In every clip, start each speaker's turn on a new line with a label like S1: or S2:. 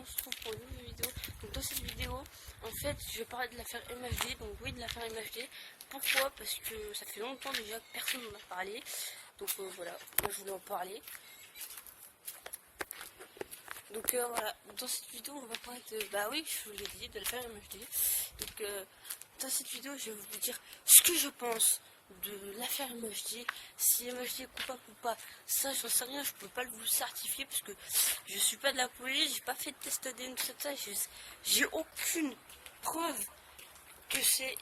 S1: on se retrouve pour une nouvelle vidéo. Donc dans cette vidéo, en fait, je vais parler de l'affaire MHD. Donc oui, de l'affaire MHD. Pourquoi? Parce que ça fait longtemps déjà que personne n'en a parlé. Donc voilà, moi je voulais en parler. Donc voilà, dans cette vidéo, on va parler de... Bah oui, je vous l'ai dit, de l'affaire MHD. Donc dans cette vidéo, je vais vous dire ce que je pense de l'affaire MHD, si MHD est coupable ou pas. Ça, j'en sais rien, je peux pas vous certifier parce que je suis pas de la police, j'ai pas fait de test ADN, tout ça, j'ai aucune preuve que c'est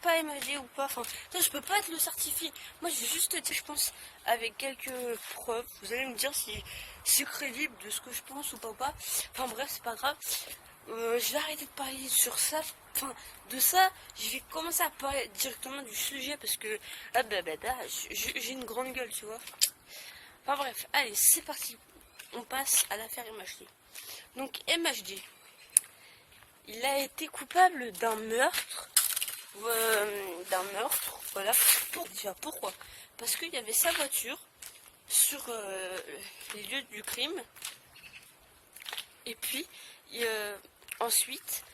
S1: pas MHD ou pas. Enfin, ça, je peux pas te le certifier. Moi, je vais juste dire, je pense, avec quelques preuves. Vous allez me dire si c'est crédible de ce que je pense ou pas. Enfin bref, c'est pas grave. Je vais arrêter de parler sur ça. Enfin, de ça, je vais commencer à parler directement du sujet parce que j'ai une grande gueule, tu vois. Enfin bref, allez, c'est parti. On passe à l'affaire MHD. Donc MHD, il a été coupable d'un meurtre. Voilà. Déjà, pourquoi? Parce qu'il y avait sa voiture sur les lieux du crime. Et puis, ensuite,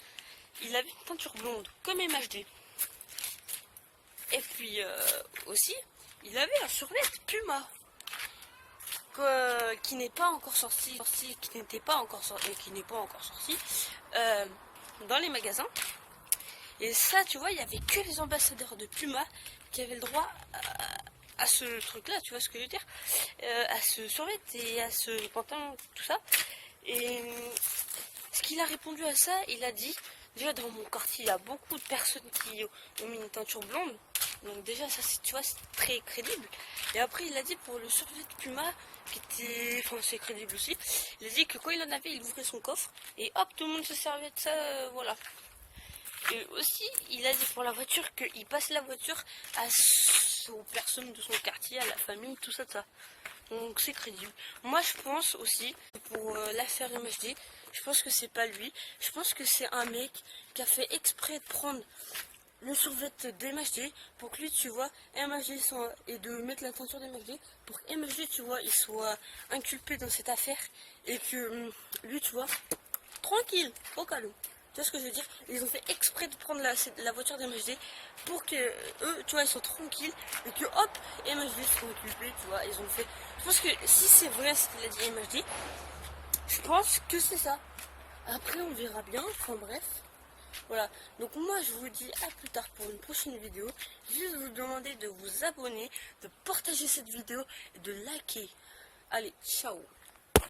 S1: il avait une teinture blonde, comme MHD. Et puis, aussi, il avait un survêt Puma, qui n'est pas encore sorti, qui n'est pas encore sorti dans les magasins. Et ça, tu vois, il n'y avait que les ambassadeurs de Puma qui avaient le droit à ce truc-là, tu vois ce que je veux dire, à ce survêt et à ce pantalon, tout ça. Et ce qu'il a répondu à ça, il a dit, déjà dans mon quartier, il y a beaucoup de personnes qui ont mis une teinture blonde. Donc déjà, ça, tu vois, c'est très crédible. Et après, il a dit pour le survêt de Puma, qui était, enfin, c'est crédible aussi, il a dit que quand il en avait, il ouvrait son coffre, et hop, tout le monde se servait de ça, voilà. Et aussi, il a dit pour la voiture qu'il passe la voiture aux personnes de son quartier, à la famille, tout ça, Donc c'est crédible. Moi je pense aussi, pour l'affaire MHD, je pense que c'est pas lui. Je pense que c'est un mec qui a fait exprès de prendre le survêt d'MHD pour que lui, tu vois, MHD et de mettre la teinture d'MHD pour que MHD, tu vois, il soit inculpé dans cette affaire et que lui, tu vois, tranquille, au calme. Tu vois ce que je veux dire? Ils ont fait exprès de prendre la voiture d'MHD pour que eux, tu vois, ils sont tranquilles et que hop, MHD sont occupés, tu vois. Ils ont fait. Je pense que si c'est vrai ce qu'il a dit MHD, je pense que c'est ça. Après, on verra bien. Enfin bref. Voilà. Donc moi, je vous dis à plus tard pour une prochaine vidéo. Juste vous demander de vous abonner, de partager cette vidéo et de liker. Allez, ciao.